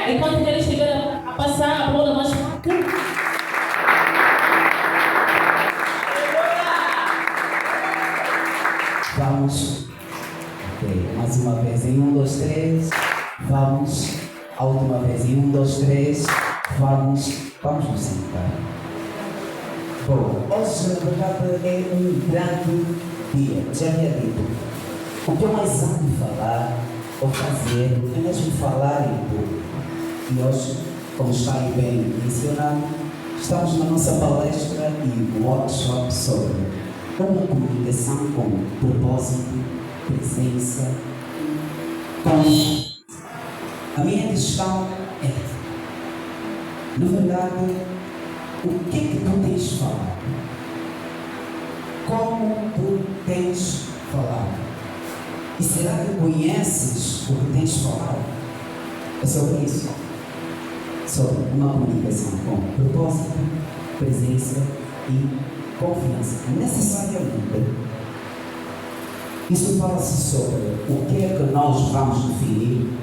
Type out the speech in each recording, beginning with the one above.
Enquanto que eles estiveram a passar a bola mais rápido. Vamos. Ok, mais uma vez em 1, 2, 3. Vamos. A última vez em 1, 2, 3. Vamos nos sentar. Bom, hoje na verdade é um grande dia. Já havia dito. O que eu mais amo de falar ou fazer é mesmo falar em público. E hoje, como está aí bem mencionado, estamos na nossa palestra e workshop sobre uma comunicação com propósito, presença, com... A minha questão é, na verdade, o que é que tu tens falado? Como tu tens falado? E será que conheces o que tens falado? É sobre isso. Sobre uma comunicação com propósito, presença e confiança. Necessariamente, isso fala-se sobre o que é que nós vamos definir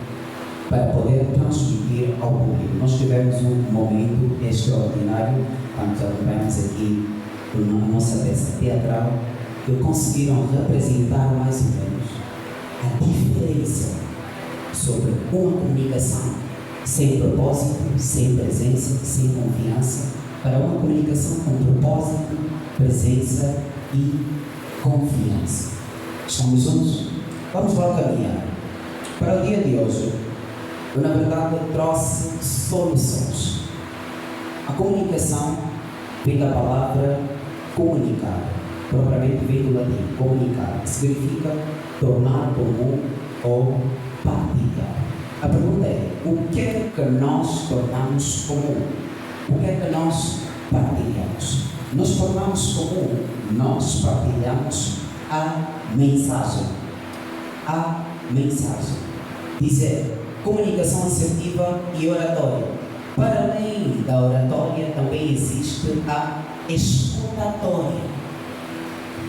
para poder transmitir ao público. Nós tivemos um momento extraordinário, quando acompanhamos aqui na nossa peça teatral, que conseguiram representar mais ou menos a diferença sobre uma comunicação sem propósito, sem presença, sem confiança, para uma comunicação com propósito, presença e confiança. Estamos juntos? Vamos lá caminhar. Para o dia de hoje, eu na verdade trouxe soluções. A comunicação vem da palavra comunicar, propriamente vem do latim, comunicar, que significa tornar comum ou partilhar. A pergunta é, o que é que nós tornamos comum? O que é que nós partilhamos? Nós tornamos comum, nós partilhamos a mensagem. A mensagem. Dizer, comunicação assertiva e oratória. Para além da oratória, também existe a escutatória.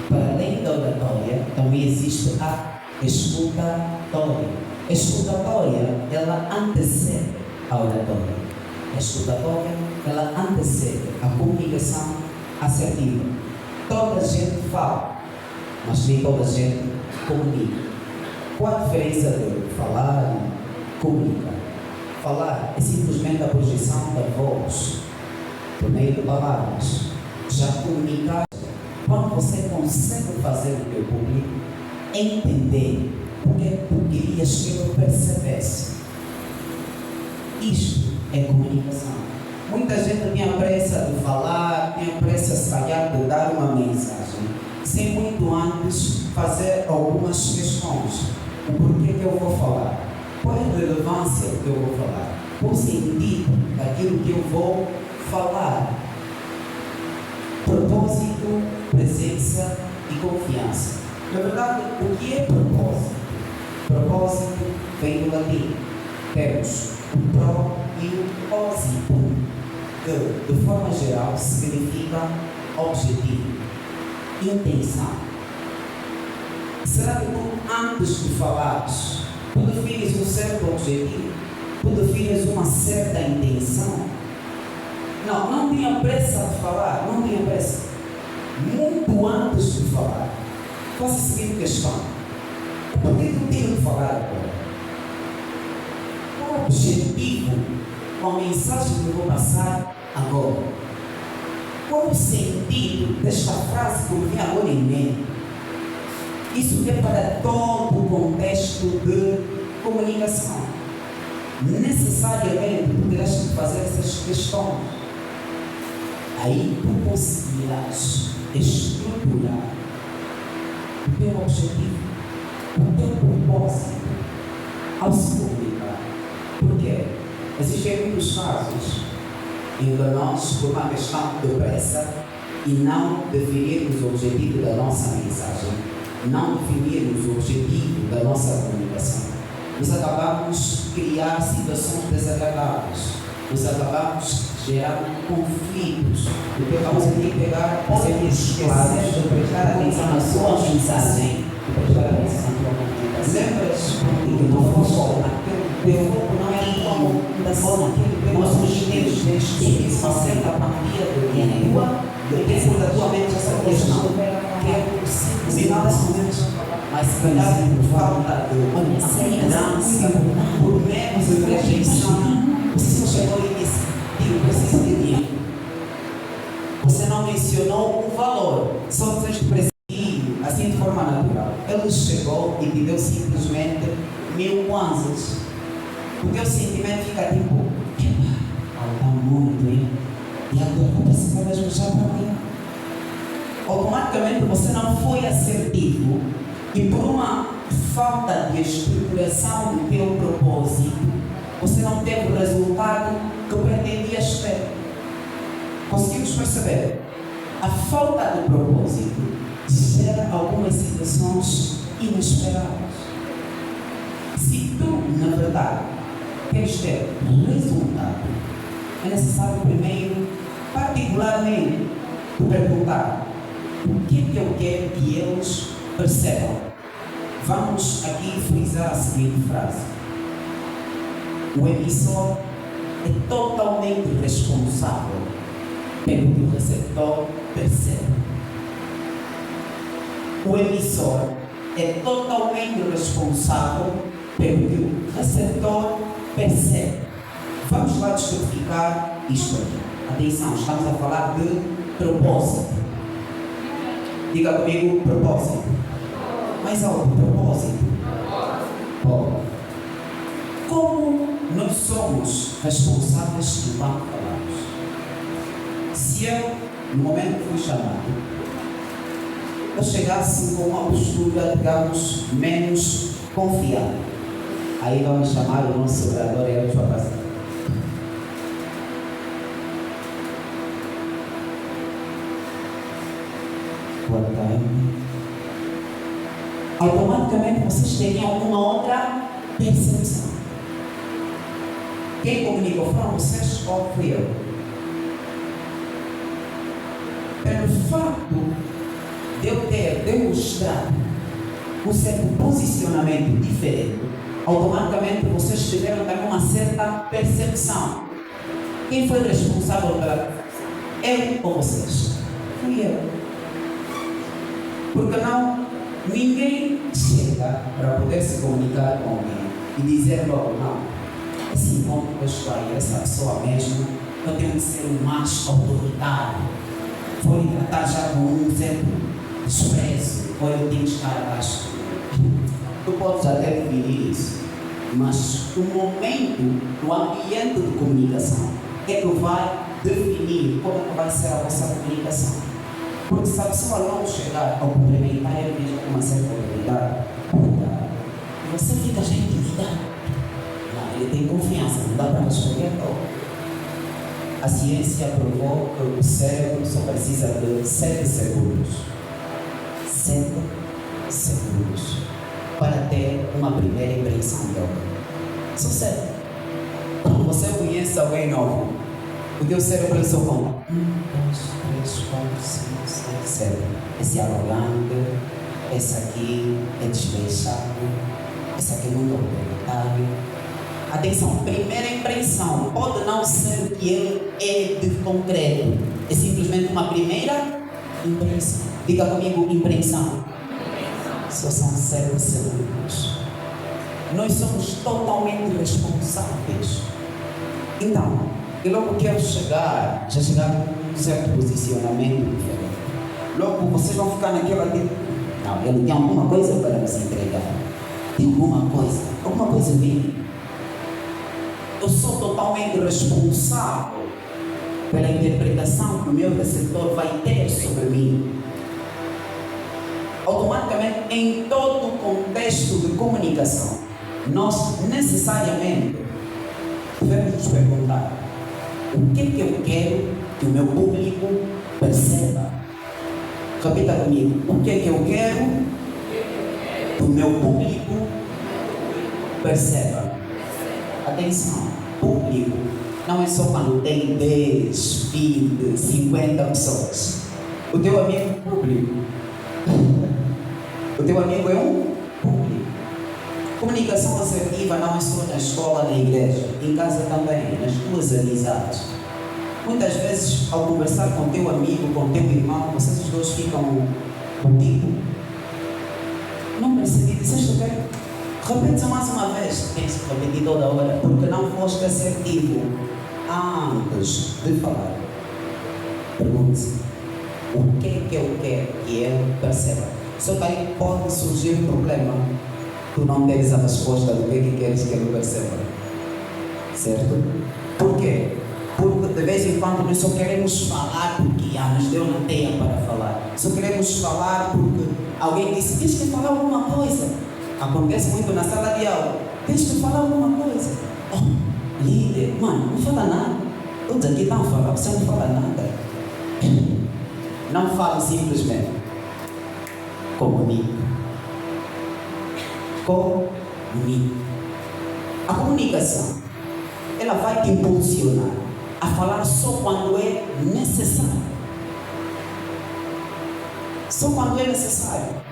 Para além da oratória, também existe a escutatória. A escutatória, ela antecede a oratória. A escutatória, ela antecede a comunicação assertiva. Toda a gente fala, mas nem toda a gente comunica. Qual a diferença de falar e comunicar? Falar é simplesmente a projeção da voz por meio de palavras. Já comunicar, quando você consegue fazer o teu público entender o que tu querias que ele percebesse. Isto é comunicação. Muita gente tinha pressa de falar, tinha pressa se calhar de dar uma mensagem, sem muito antes fazer algumas questões. O porquê que eu vou falar? Qual é a relevância do que eu vou falar? Qual o sentido daquilo que eu vou falar? Propósito, presença e confiança. Na verdade, o que é propósito? Propósito vem do latim. Temos o pró e o pósito, que de forma geral significa objetivo, intenção. Será que tu, antes de falares, tu defines um certo objetivo? Tu defines uma certa intenção? Não tinha pressa de falar, não tinha pressa. Muito antes de falar, faça a seguinte questão: por que tu tens de falar agora? Qual é o objetivo com a mensagem que eu vou passar agora? Qual é o sentido desta frase que me vem agora em mente? Isso é para todo o contexto de comunicação. Necessariamente tu terás que fazer essas questões. Aí tu conseguirás estruturar o teu objetivo, o teu propósito ao se comunicar. Por quê? Existem muitos casos em que nós, por uma questão de pressa e não definirmos o objetivo da nossa mensagem, não definirmos o objetivo da nossa comunicação, nós acabamos de criar situações desagradáveis, nós acabamos gerando conflitos, porque vamos ter que pegar, sempre esquecer de prestar atenção na sua mensagem, prestar atenção na sua comunicação. Lembras que não foi só aquele teu foco, não é como da forma que nós nos temos de uma certa quantia de dinheiro, dentro da tua mente essa questão, que é possível nesse momento, mas se calhar por falta de ignorância, por menos de rejeição, você chegou e disse, eu preciso de dinheiro. Você não mencionou o valor, só disseste preciso, assim de forma natural. Ele chegou e pediu simplesmente 1000 kwanzas. O teu sentimento fica tipo, falta muito, hein? E agora eu preciso mesmo já para mim. Automaticamente você não foi assertivo e por uma falta de estruturação do teu propósito, você não teve o resultado que pretendias ter. Conseguimos perceber? A falta de propósito gera algumas situações inesperadas. Se tu, na verdade, queres ter resultado, é necessário primeiro, particularmente, te perguntar o que é que eu quero que eles percebam. Vamos aqui frisar a seguinte frase: o emissor é totalmente responsável pelo que o receptor percebe. O emissor é totalmente responsável pelo que o receptor percebe. Vamos lá descodificar isto aqui. Atenção, estamos a falar de propósito. Diga comigo, propósito. Mais alto, propósito. Bom, como nós somos responsáveis do banco falamos? Se eu, no momento que fui chamado, eu chegasse com uma postura, digamos, menos confiável, aí vamos chamar o nosso orador e a sua pastor. Boa tarde. Automaticamente vocês teriam uma outra percepção. Quem comunicou foram vocês ou fui eu? Pelo fato de eu ter demonstrado um certo posicionamento diferente, automaticamente vocês tiveram também uma certa percepção. Quem foi responsável pela percepção? Eu ou vocês? Fui eu. Porque não, ninguém chega para poder se comunicar com alguém e dizer logo, não, esse encontro que eu estou aí, essa pessoa mesmo, eu tenho que ser o mais autoritário. Vou lhe tratar já com um certo desprezo, ou eu tenho que estar abaixo. Tu podes até definir isso, mas o momento, o ambiente de comunicação é que vai definir como é que vai ser a vossa comunicação. Porque se a pessoa não chegar ao complementar com uma certa autoridade, você fica já intimidado. Não, ele tem confiança, não dá para responder todo. A ciência provou que o cérebro só precisa de 7 segundos. 7 segundos para ter uma primeira impressão de alguém. Só 7. Quando você conhece alguém novo, o teu cérebro só conta 1, 2, 3, 4, 5, 6, 7. Esse é arrogante, esse aqui é desleixado, esse aqui é muito autoritário. Atenção, primeira impressão pode não ser o que ele é de concreto, é simplesmente uma primeira impressão. Diga comigo, impressão. Só são 7 segundos. Nós somos totalmente responsáveis. Então, e logo que eu chegar, já chegar com um certo posicionamento diferente, logo vocês vão ficar naquela de, não, ele tem alguma coisa para nos entregar. Tem alguma coisa vinha. Eu sou totalmente responsável pela interpretação que o meu receptor vai ter sobre mim. Automaticamente, em todo o contexto de comunicação, nós necessariamente devemos nos perguntar: o que é que eu quero que o meu público perceba? Repita comigo: o que é que eu quero que o meu público perceba? Atenção, público não é só quando tem 10, 20, 50 pessoas. O teu amigo é um público. O teu amigo é um público. Como comunicação assertiva não é só na escola, na igreja, em casa também, nas tuas amizades. Muitas vezes, ao conversar com teu amigo, com teu irmão, vocês os dois ficam contigo. Não percebi, disseste o quê? Repete mais uma vez. Tens que repetir toda hora, porque não foste assertivo antes de falar. Pergunte-se: o que é que eu quero que ele perceba? Só que aí pode surgir um problema. Tu não tens a resposta do que é que queres que ele perceba. Certo? Por quê? Porque de vez em quando nós só queremos falar porque nos deu na teia para falar. Só queremos falar porque alguém disse: tens que falar alguma coisa. Acontece muito na sala de aula. Tens que falar alguma coisa. Oh, líder, mano, não fala nada. Todos aqui estão a falar, você não fala nada. Não falo simplesmente. Comunique. Comunique. A comunicação, ela vai te impulsionar a falar só quando é necessário. Só quando é necessário.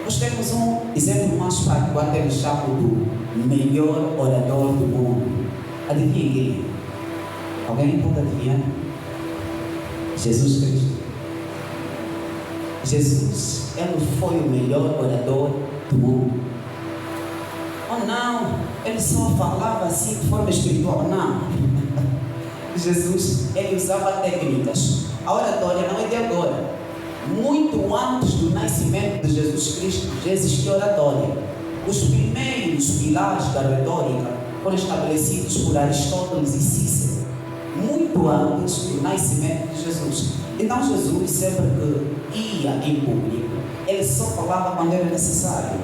Nós temos um exemplo mais prático, até eu chamo do melhor orador do mundo. Adivinha quem? Alguém pode adivinhar? Jesus Cristo. Jesus, ele foi o melhor orador do mundo. Oh não, ele só falava assim de forma espiritual. Não. Jesus, ele usava técnicas. A oratória não é de agora. Muito antes do nascimento de Jesus Cristo, já existia oratória. Os primeiros pilares da retórica foram estabelecidos por Aristóteles e Cícero, muito antes do nascimento de Jesus. Então Jesus, sempre que ia em público, ele só falava quando era necessário.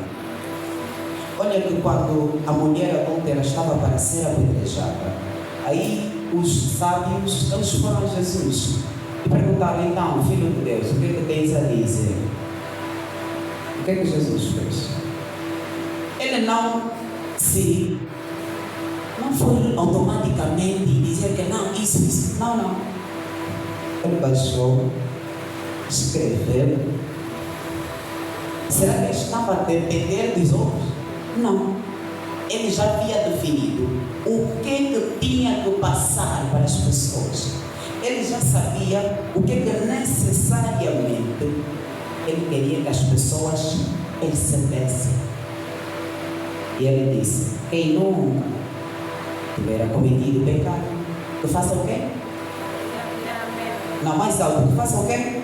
Olha que quando a mulher adúltera estava para ser apedrejada, aí os sábios, eles foram a Jesus e perguntaram: então, filho de Deus, o que é que tens a dizer? O que é que Jesus fez? Ele não foi automaticamente dizer que não, isso. Não. Ele baixou, escreveu. Será que ele estava a depender dos outros? Não. Ele já havia definido o que tinha que passar para as pessoas. Ele já sabia o que necessariamente ele queria que as pessoas percebessem. E ele disse: quem nunca tiver cometido pecado, que faça o quê? Não, mais alto, que faça o quê?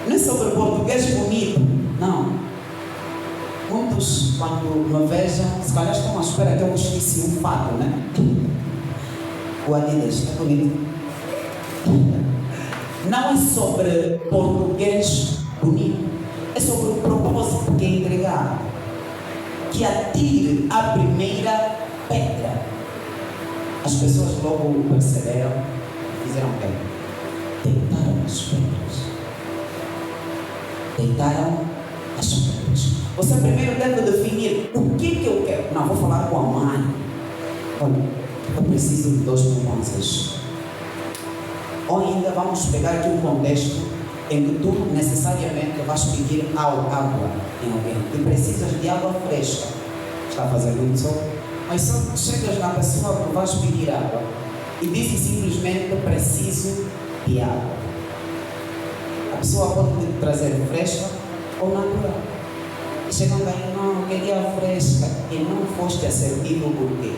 Não é sobre português bonito, não. Muitos, quando me vejam, se calhar estão à espera que eu vestisse um fato, né? O Adidas está bonito. Não é sobre português bonito, é sobre o propósito que é entregar. Que atire a primeira pedra. As pessoas logo perceberam e fizeram o quê? Deitaram as pedras. Deitaram as pedras. Você primeiro deve definir o que eu quero. Não, vou falar com a mãe. Olha, eu preciso de 2 poupanças. Ou ainda vamos pegar aqui um contexto em que tu necessariamente vais pedir água em alguém. E precisas de água fresca. Está a fazer muito sol? Mas só chegas na pessoa que vais pedir água e dizes simplesmente: preciso de água. A pessoa pode te trazer fresca ou natural. E chegando aí: não, queria fresca. E não foste assertivo por quê?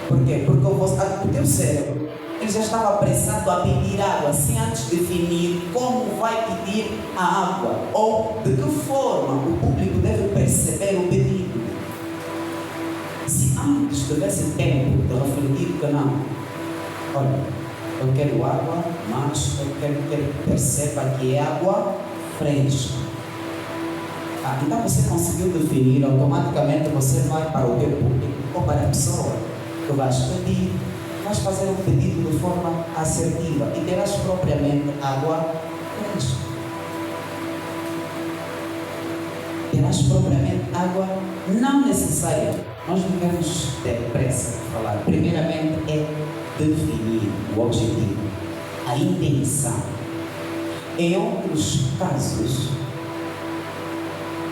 Por quê? Porque o teu cérebro, ele já estava apressado a pedir água sem antes definir como vai pedir a água ou de que forma o público deve perceber o pedido. Se antes tivesse tempo de refletir que não, olha, eu quero água, mas eu quero que ele perceba que é água fresca. Então você conseguiu definir, automaticamente você vai para o teu público ou para a pessoa que vais pedir. Vais fazer um pedido de forma assertiva e terás propriamente água fresca. Terás propriamente água não necessária. Nós não devemos ter pressa de falar. Primeiramente é definir o objetivo, a intenção. Em outros casos,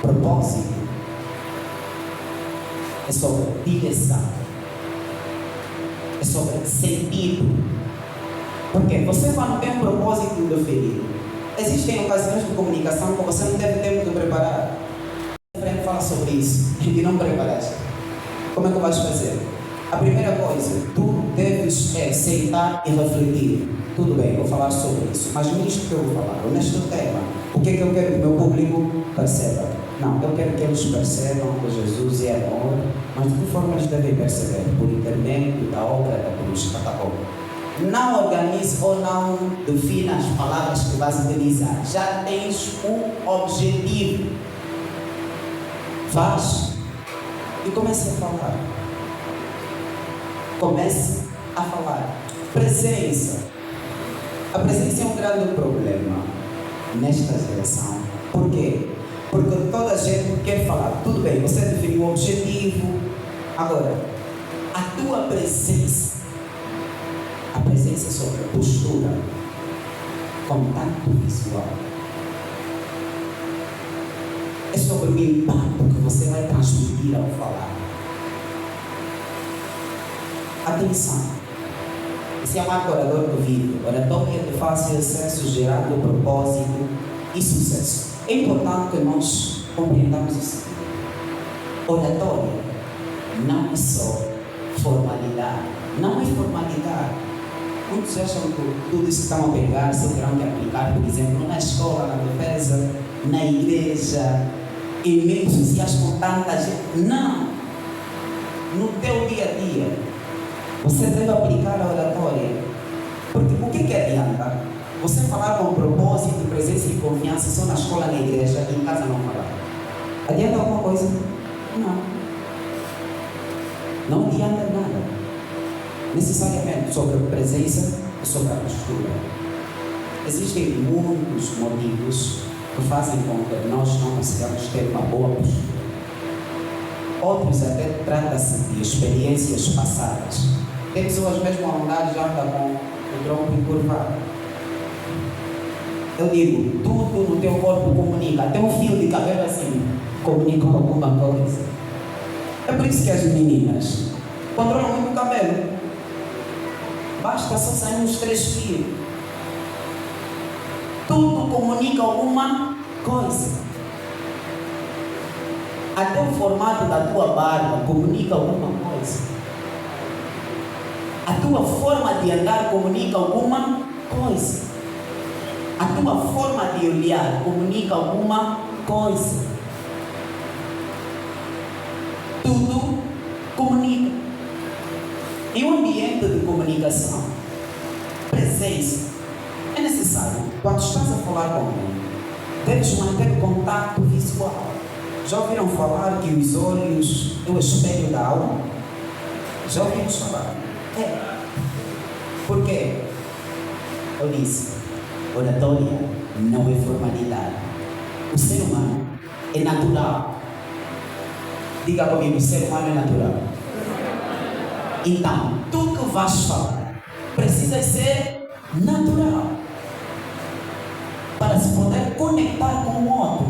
propósito, é sobre direção, é sobre sentido. Porque você quando tem um propósito definido, existem ocasiões de comunicação que você não teve tempo de preparar. A frente fala sobre isso e não preparaste. Como é que vais fazer? A primeira coisa, tu deves sentar e refletir. Tudo bem, vou falar sobre isso, mas nisto que eu vou falar, neste tema, o que é que eu quero que o meu público perceba? Não, eu quero que eles percebam que Jesus é amor, mas de que forma eles devem perceber? Por intermédio da obra da cruz, tá bom? Não organize ou não defina as palavras que vais utilizar. Já tens um objetivo. Vais e comece a falar. Comece a falar. Presença. A presença é um grande problema nesta geração. Por quê? Porque toda a gente quer falar. Tudo bem, você definiu o objetivo. Agora, a tua presença. A presença sobre a postura. Contato visual. É sobre o impacto que você vai transmitir ao falar. Atenção. Esse é um marco orador do vídeo. Oratória de fácil acesso, gerando propósito e sucesso. É importante que nós compreendamos o seguinte. Oratória não é só formalidade. Não é formalidade. Muitos acham que tudo isso que estão a pegar se terão que aplicar, por exemplo, na escola, na defesa, na igreja, em meios sociais com tanta gente. Não! No teu dia a dia, você deve aplicar a oratória. Porque o que adianta? Você falar com propósito, presença e confiança só na escola, na igreja, e em casa não falar. Adianta alguma coisa? Não. Não adianta nada. Necessariamente sobre a presença e sobre a postura. Existem muitos motivos que fazem com que nós não consigamos ter uma boa postura. Outros até trata-se de experiências passadas. Tem pessoas mesmo a andar já com o tronco encurvado. Eu digo, tudo no teu corpo comunica. Até um fio de cabelo assim comunica alguma coisa. É por isso que as meninas controlam muito o cabelo. Basta só sair uns 3 fios. Tudo comunica alguma coisa. Até o formato da tua barba comunica alguma coisa. A tua forma de andar comunica alguma coisa. A tua forma de olhar comunica alguma coisa. Tudo comunica. Em um ambiente de comunicação, presença, é necessário, quando estás a falar com alguém, deves manter contato visual. Já ouviram falar que os olhos é o espelho da alma? Já ouviram falar? É. Por quê? Eu disse, oratória não é formalidade. O ser humano é natural. Diga comigo, o ser humano é natural. Então, tu que vais falar precisa ser natural para se poder conectar com o outro.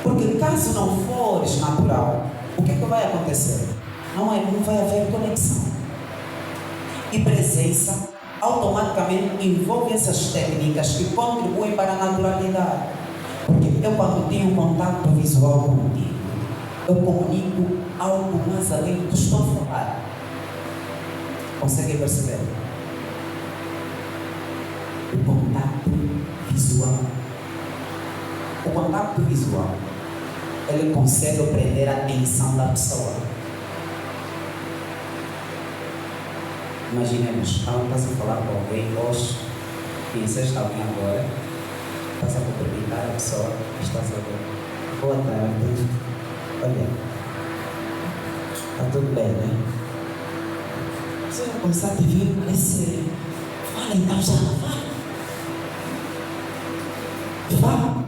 Porque caso não fores natural, o que é que vai acontecer? Não vai haver conexão. E presença automaticamente envolve essas técnicas que contribuem para a naturalidade. Porque eu, quando tenho contato visual contigo, eu comunico algo mais além do que estou a falar. Consegue perceber? O contato visual. O contato visual, ele consegue prender a atenção da pessoa. Imaginemos, estás a falar com alguém hoje, conheceste alguém agora, estás a cumprimentar a pessoa, estás a ver, boa tarde, olha, está tudo bem, né? Você vai começar a te ver, parece, fala então já, fala.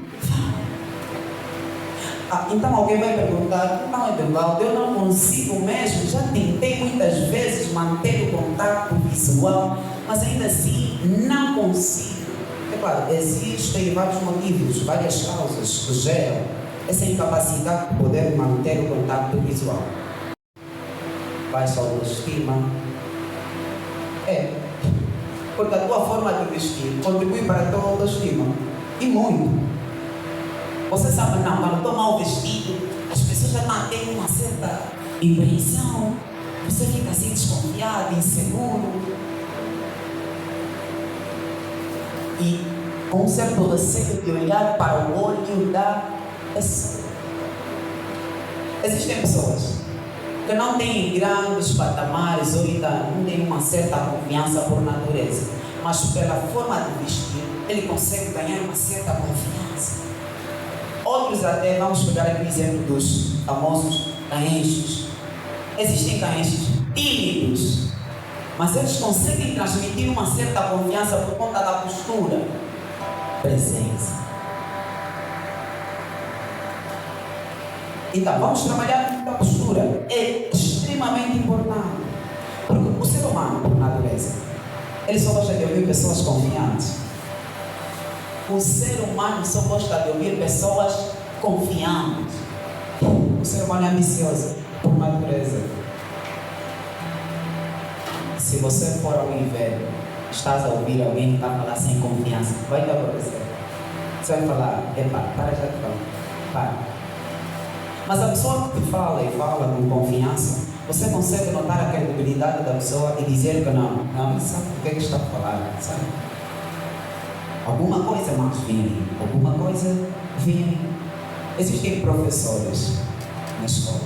Então alguém vai perguntar, não, Edevaldo, eu não consigo mesmo, já tentei muitas vezes manter o contato visual, mas ainda assim não consigo. É claro, existem vários motivos, várias causas que geram essa incapacidade de poder manter o contato visual. Baixa autoestima. Porque a tua forma de vestir contribui para a tua autoestima. E muito. Você sabe, não, quando estou mal vestido, as pessoas já têm uma certa impressão. Você fica assim desconfiado, inseguro. E com um certo receio de olhar para o olho da pessoa. Existem pessoas que não têm grandes patamares ou ainda não têm uma certa confiança por natureza, mas pela forma de vestir, ele consegue ganhar uma certa confiança. Outros até, vamos pegar aqui o exemplo dos famosos caenches. Existem caenches tímidos, mas eles conseguem transmitir uma certa confiança por conta da postura, presença. Então, vamos trabalhar com a postura. É extremamente importante. Porque o ser humano, por natureza, ele só gosta de ouvir pessoas confiantes. O ser humano só gosta de ouvir pessoas confiantes. O ser humano é ambicioso, por natureza. Se você for alguém velho, estás a ouvir alguém que está a falar sem confiança, vai te aborrecer. Você vai falar, para já de falar. Para. Mas a pessoa que fala e fala com confiança, você consegue notar a credibilidade da pessoa e dizer que não sabe o que é que está a falar, sabe? Alguma coisa mais vem, alguma coisa vem. Existem professores na escola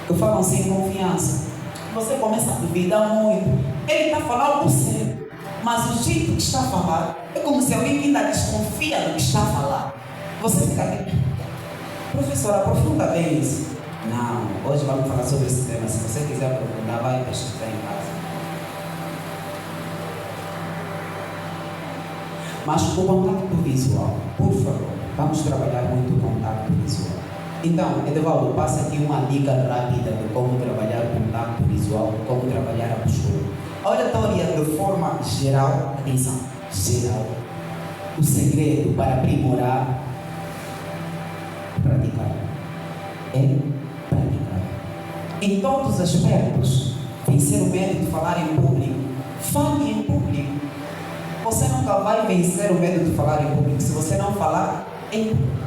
que falam sem confiança. Você começa a duvidar muito. Ele está falando por você, mas o jeito que está a falar é como se alguém ainda desconfia do que está a falar. Você fica aqui. Professor, aprofunda bem isso. Não, hoje vamos falar sobre esse tema. Se você quiser aprofundar, vai pesquisar em casa. Mas o contato visual, por favor, vamos trabalhar muito o contato visual. Então, Edevaldo, passa aqui uma dica rápida de como trabalhar o contato visual, como trabalhar a postura. A oratória de forma geral, atenção, geral. O segredo para aprimorar praticar. É praticar. Em todos os aspectos, vencer o medo de falar em público. Fale em público. Você nunca vai vencer o medo de falar em público se você não falar em público.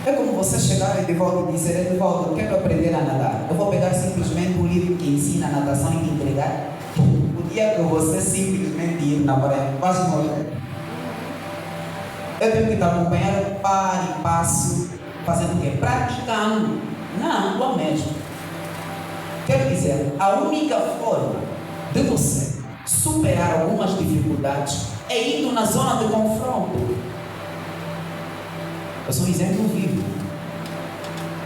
É como você chegar a Edevaldo e dizer: Edevaldo, eu quero aprender a nadar. Eu vou pegar simplesmente um livro que ensina a natação e te entregar. O dia que você simplesmente ir na praia, quase morrer. Eu tenho que te acompanhar para e passo, fazendo o quê? Praticando na água mesmo. Quer dizer, a única forma de você superar algumas dificuldades é indo na zona de confronto. Eu sou um exemplo vivo.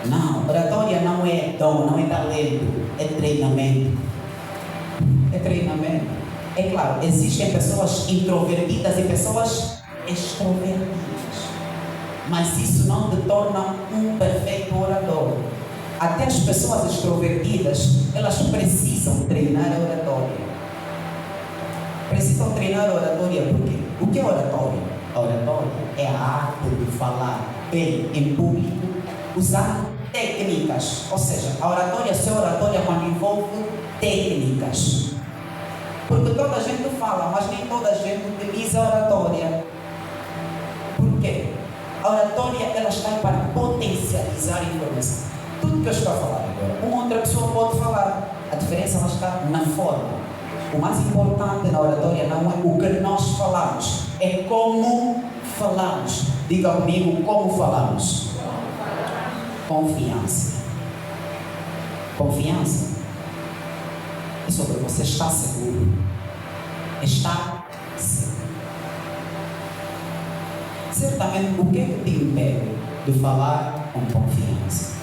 Não, oratória não é dom, não é talento, é treinamento. É treinamento. É claro, existem pessoas introvertidas e pessoas extrovertidas. Mas isso não te torna um perfeito orador. Até as pessoas extrovertidas, elas precisam treinar a oratória. Precisam treinar a oratória porque o que é oratória? A oratória é a arte de falar bem em público, usando técnicas. Ou seja, a oratória só é oratória quando envolve técnicas. Porque toda a gente fala, mas nem toda a gente utiliza a oratória. Por quê? A oratória ela está para potencializar a informação. Tudo que eu estou a falar agora, uma outra pessoa pode falar. A diferença ela está na forma. O mais importante na oratória não é o que nós falamos, é como falamos. Diga comigo como falamos. Confiança. Confiança é sobre você estar seguro. Estar seguro. Certamente, o que é que te impede de falar com confiança?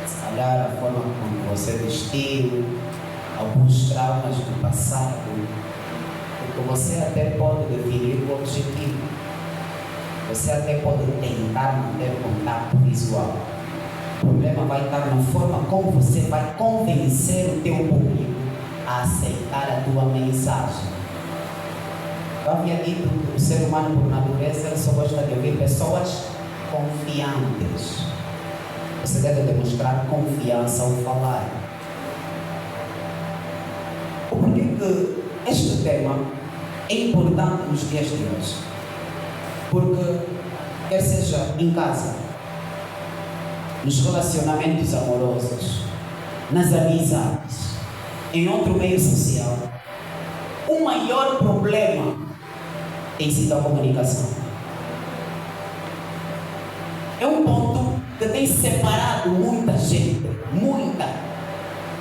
Se calhar a forma como você vestiu, alguns traumas do passado, porque você até pode definir o objetivo. Você até pode tentar manter contato visual. O problema vai estar na forma como você vai convencer o teu público a aceitar a tua mensagem. Eu havia dito que o ser humano, por natureza, ele só gosta de ouvir pessoas confiantes. Você deve demonstrar confiança ao falar. Por que este tema é importante nos dias de hoje? Porque, quer seja em casa, nos relacionamentos amorosos, nas amizades, em outro meio social, o maior problema tem sido a comunicação. É um ponto que tem separado muita gente, muita.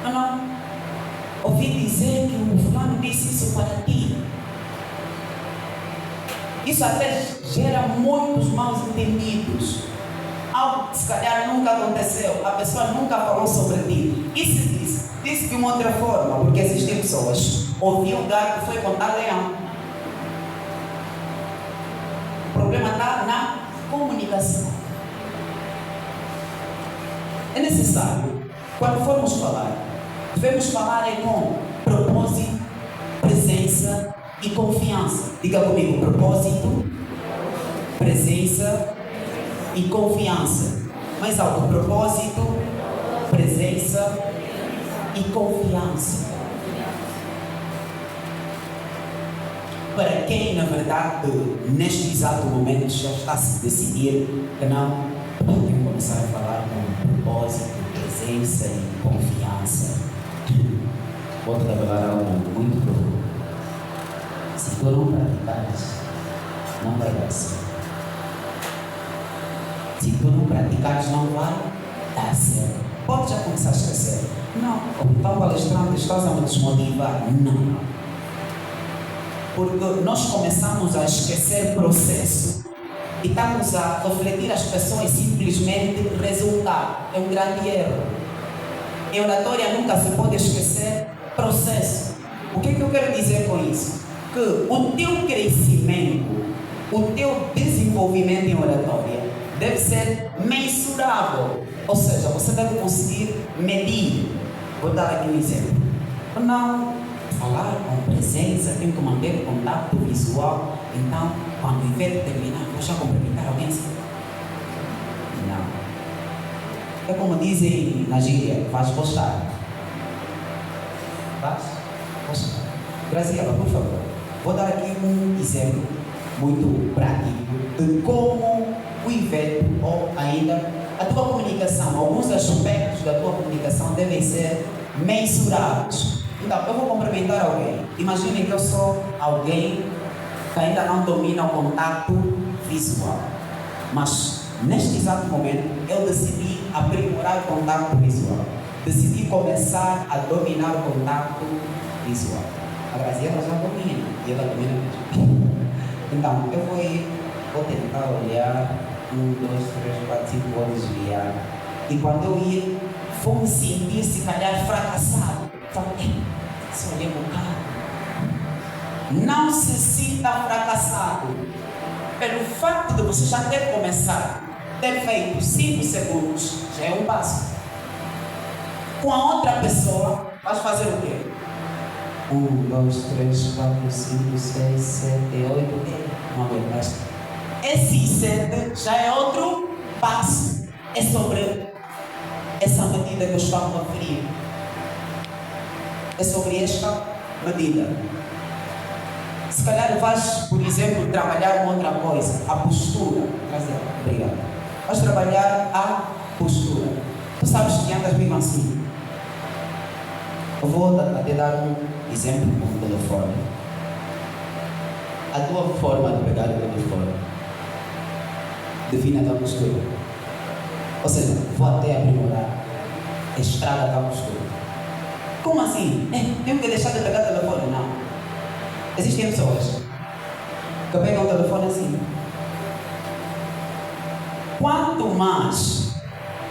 Não. Ouvi dizer que o fulano disse isso para ti. Isso até gera muitos mal entendidos. Algo que se calhar nunca aconteceu, a pessoa nunca falou sobre ti. E se disse de uma outra forma, porque existem pessoas. Ouviu o gato, foi contar leão. O problema está na comunicação. É necessário, quando formos falar, devemos falar com propósito, presença e confiança. Diga comigo, propósito, presença e confiança. Mais alto, propósito, presença e confiança. Para quem, na verdade, neste exato momento já está a se decidir que não, tem que começar a falar com propósito, presença e confiança. Vou te revelar algo muito profundo. Se tu não praticares, não vai dar certo. Se tu não praticares, não vai dar certo. Pode já começar a esquecer. Não, o tal palestrante estás a me desmotivar. Não. Porque nós começamos a esquecer processo e estamos a refletir as pessoas simplesmente resultado. É um grande erro. Em oratória nunca se pode esquecer processo. O que eu quero dizer com isso? Que o teu crescimento, o teu desenvolvimento em oratória deve ser mensurável. Ou seja, você deve conseguir medir. Vou dar aqui um exemplo. Não falar com presença, tenho que manter contato visual. Então, quando o evento terminar, vou já cumprimentar alguém assim. Não. É como dizem na gíria, faz gostar. Faz gostar. Graziela, por favor. Vou dar aqui um exemplo muito prático de como o evento ou ainda a tua comunicação, alguns aspectos da tua comunicação devem ser mensurados. Então, eu vou cumprimentar alguém. Imaginem que eu sou alguém que ainda não domina o contato visual. Mas, neste exato momento, eu decidi aprimorar o contato visual. Decidi começar a dominar o contato visual. A Graziela já domina, e ela domina mesmo. Então, eu vou tentar olhar 1, 2, 3, 4, 5 olhos guiar. E quando eu ir, vou me sentir se calhar fracassado. Se olhei no carro. Não se sinta fracassado. Pelo fato de você já ter começado, ter feito 5 segundos, já é um passo. Com a outra pessoa, vais fazer o quê? 1, 2, 3, 4, 5, 6, 7, 8, não aguentaste. Esse 7 já é outro passo. É sobre essa medida que eu estou a referir. É sobre esta medida. Se calhar vais, por exemplo, trabalhar com outra coisa, a postura. Obrigado. Vais trabalhar a postura. Tu sabes que andas mesmo assim. Eu vou até dar um exemplo com o telefone. A tua forma de pegar o telefone define a tua postura. Ou seja, vou até aprimorar. Estraga a tua postura. Como assim? Tenho que deixar de pegar o telefone? Não. Existem pessoas que pegam o telefone assim. Quanto mais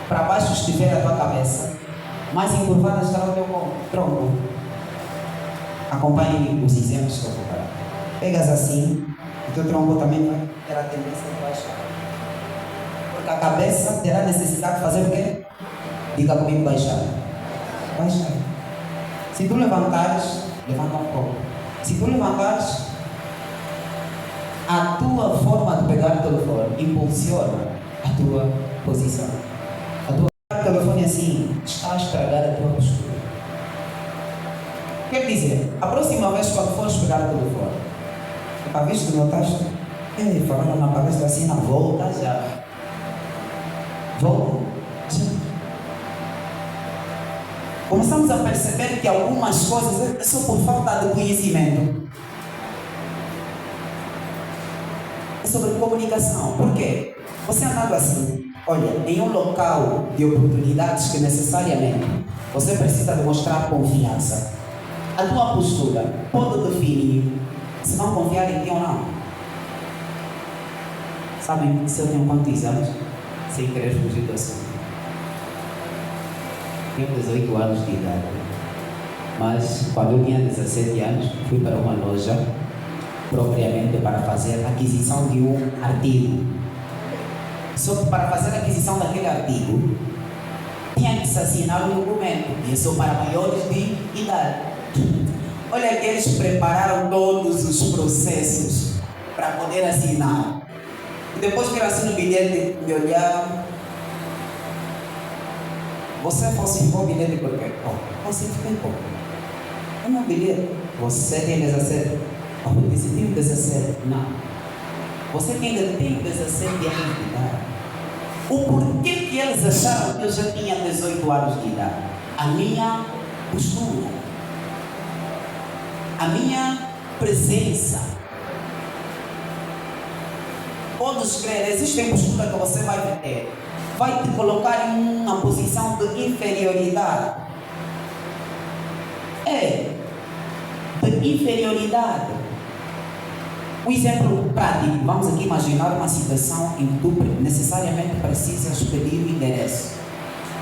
para baixo estiver a tua cabeça, mais encurvada estará o teu tronco. Acompanhe os exemplos que eu vou dar. Pegas assim, o teu tronco também vai ter a tendência de baixar. Porque a cabeça terá necessidade de fazer o quê? Diga comigo, baixar. Baixar. Se tu levantares, levanta um pouco. Se tu levantares, A tua forma de pegar o telefone impulsiona a tua posição. A tua telefone assim está a estragar a tua postura. Quer dizer, a próxima vez quando fores pegar o telefone, a vez que notaste, falando na palestra assim, na volta já. Volta já. Começamos a perceber que algumas coisas é só por falta de conhecimento. É sobre comunicação. Por quê? Você andando assim, olha, em um local de oportunidades que necessariamente você precisa demonstrar confiança. A tua postura pode definir se vão confiar em ti ou não. Sabem se eu tenho quantos anos? Sem querer fugir do assunto. Tenho 18 anos de idade. Mas quando eu tinha 17 anos, fui para uma loja propriamente para fazer a aquisição de um artigo. Só que para fazer a aquisição daquele artigo, tinha que se assinar um documento. E isso para maiores de idade. Olha que eles prepararam todos os processos para poder assinar. E depois que eu assino o bilhete, me olharam. Você falsificou o bilhete por quê? Falsifiquei por quê? É meu bilhete. Você tem 17. Eu disse, tenho 17. Não. Você que ainda tem 17 anos de idade. O porquê que eles acharam que eu já tinha 18 anos de idade? A minha postura. A minha presença. Podes crer, existem posturas que você vai ter. Vai te colocar em uma posição de inferioridade. De inferioridade. Um exemplo prático. Vamos aqui imaginar uma situação em que tu necessariamente precisas pedir o endereço.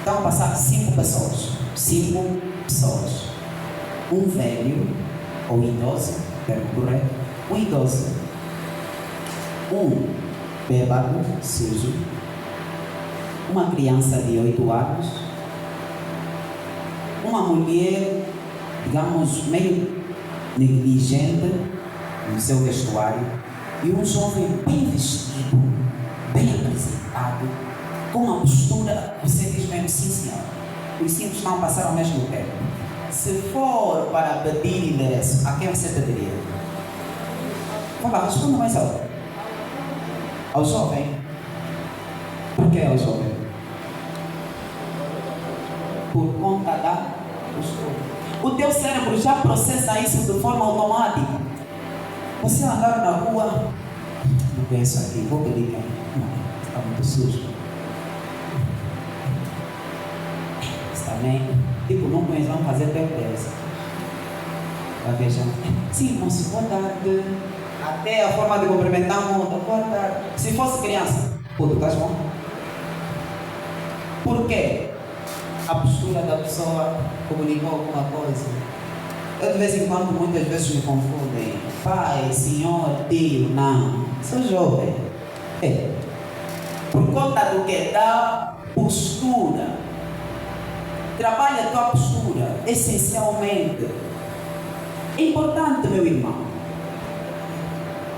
Então, passar 5 pessoas. 5 pessoas. Um velho ou idoso, termo correto, um idoso, um bêbado, sujo, uma criança de 8 anos, uma mulher, digamos, meio negligente no seu vestuário e um jovem bem vestido, bem apresentado, com uma postura, você diz mesmo, sim senhor, os cinco estão a passar ao mesmo tempo. Se for para pedir endereço, a quem você pediria? Fala, responda mais alto. Ao jovem. Por que ao jovem? Por conta da postura. O teu cérebro já processa isso de forma automática. Você andar na rua, não conheço aqui, vou pedir quem? Não, está muito sujo. Também. Tipo, não conheço, vamos fazer perguntas. Vai ver já. Sim, moço, boa tarde. Até a forma de cumprimentar muda. Boa tarde. Se fosse criança, tudo, estás bom? Por quê? A postura da pessoa comunicou alguma coisa. Eu de vez em quando, muitas vezes me confundem. Pai, senhor, tio, não. Sou jovem. Por conta do que? Da postura. Trabalha a tua postura, essencialmente. É importante, meu irmão.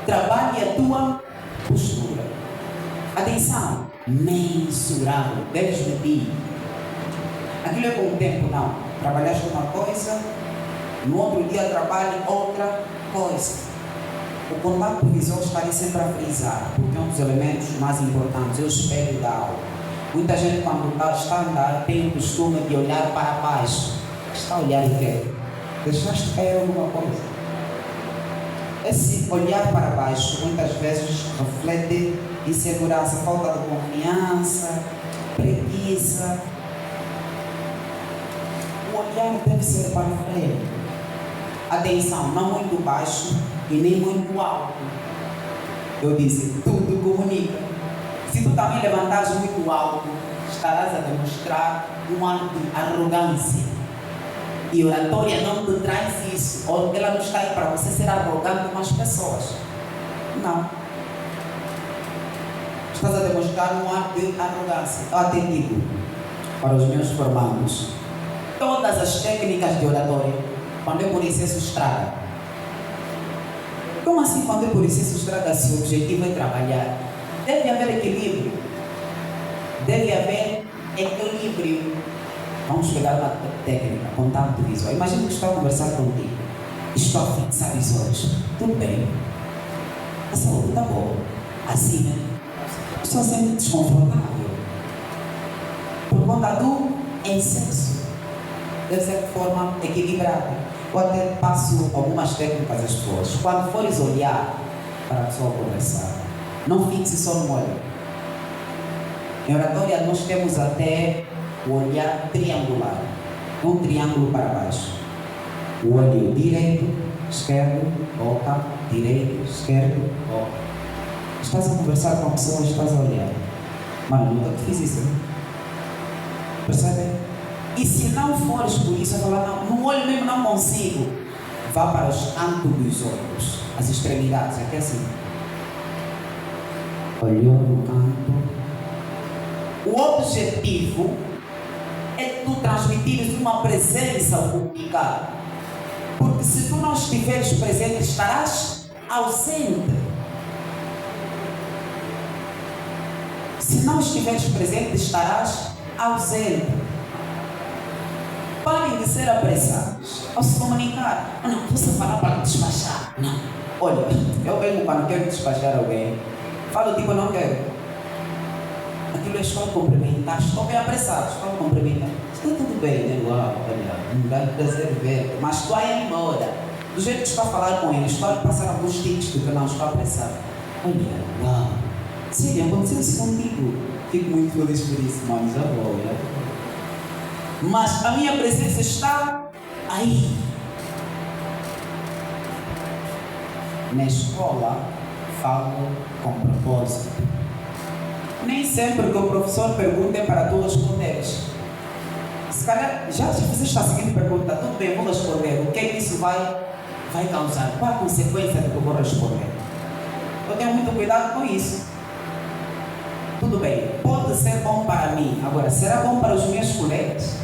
Trabalhe a tua postura. Atenção, mensurável. Deves medir. Aquilo é com o tempo, não. Trabalhaste uma coisa, no outro dia trabalhe outra coisa. O contato visual estaria sempre a frisar, porque é um dos elementos mais importantes, é o espelho da alma. Muita gente, quando está a andar, tem o costume de olhar para baixo. Está a olhar em quê? Deixaste cair alguma coisa. Esse olhar para baixo, muitas vezes, reflete insegurança, falta de confiança, preguiça. O olhar deve ser para frente. Atenção, não muito baixo e nem muito alto. Eu disse, tudo comunica. Se tu também levantares muito alto, estarás a demonstrar um ar de arrogância. E oratória não te traz isso. Ou ela não está aí para você ser arrogante com as pessoas. Não. Estás a demonstrar um ar de arrogância. Eu até digo para os meus formandos, todas as técnicas de oratória, quando eu conhecer isso, estraga. Como assim, quando o processo estraga-se, o objetivo é trabalhar? Deve haver equilíbrio. Deve haver equilíbrio. Vamos pegar uma técnica, contato visual. Imagina que estou a conversar contigo. Estou a fixar os olhos. Tudo bem. A saúde está boa. Assim, né? Estou sempre desconfortável. Por conta do excesso. De certa forma equilibrada. Eu até passo algumas técnicas às pessoas. Quando fores olhar para a pessoa conversar, não fixe só no olho. Em oratória nós temos até o olhar triangular. Um triângulo para baixo. O olho direito, esquerdo, boca, direito, esquerdo, boca. Estás a conversar com a pessoa, estás a olhar. Mano, nunca te fiz isso, né? Percebe? E se não fores por isso, eu falar, não, no olho mesmo não consigo. Vá para os ângulos dos olhos, as extremidades, é que é assim. Olhou no canto. O objetivo é tu transmitires uma presença pública. Porque se tu não estiveres presente, estarás ausente. Se não estiveres presente, estarás ausente. Parem de ser apressados ao se comunicar. Não, você falar para despachar. Não. Olha, eu venho quando quero despachar alguém. Falo tipo, não quero. Aquilo é estou a cumprimentar. Estou bem apressado, estou a cumprimentar. Está tudo bem, né? Uau, olha, não dá prazer ver. Mas estou a ir embora. Do jeito que estou a falar com ele, estou a passar alguns tiques do que não estou apressado. Olha, uau. Sério, aconteceu isso comigo. Fico muito feliz por isso, mano. Já vou, olha. Mas a minha presença está aí. Na escola, falo com propósito. Nem sempre que o professor pergunta é para tu responderes. Se calhar, já fizeste a seguinte pergunta, tudo bem, vou responder. O que é que isso vai causar? Qual a consequência do que eu vou responder? Eu tenho muito cuidado com isso. Tudo bem, pode ser bom para mim. Agora, será bom para os meus colegas?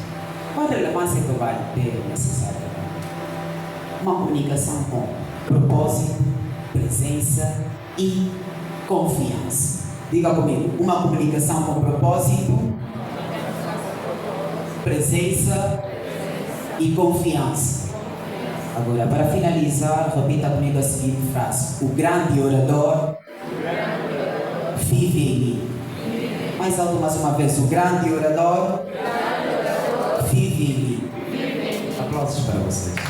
Qual a relevância que vai ter necessária? Uma comunicação com propósito, presença e confiança. Diga comigo, uma comunicação com propósito, presença e confiança. Agora, para finalizar, repita comigo a seguinte frase: o grande orador vive em mim. Mais alto mais uma vez: o grande orador vive em mim. Aplausos para vocês.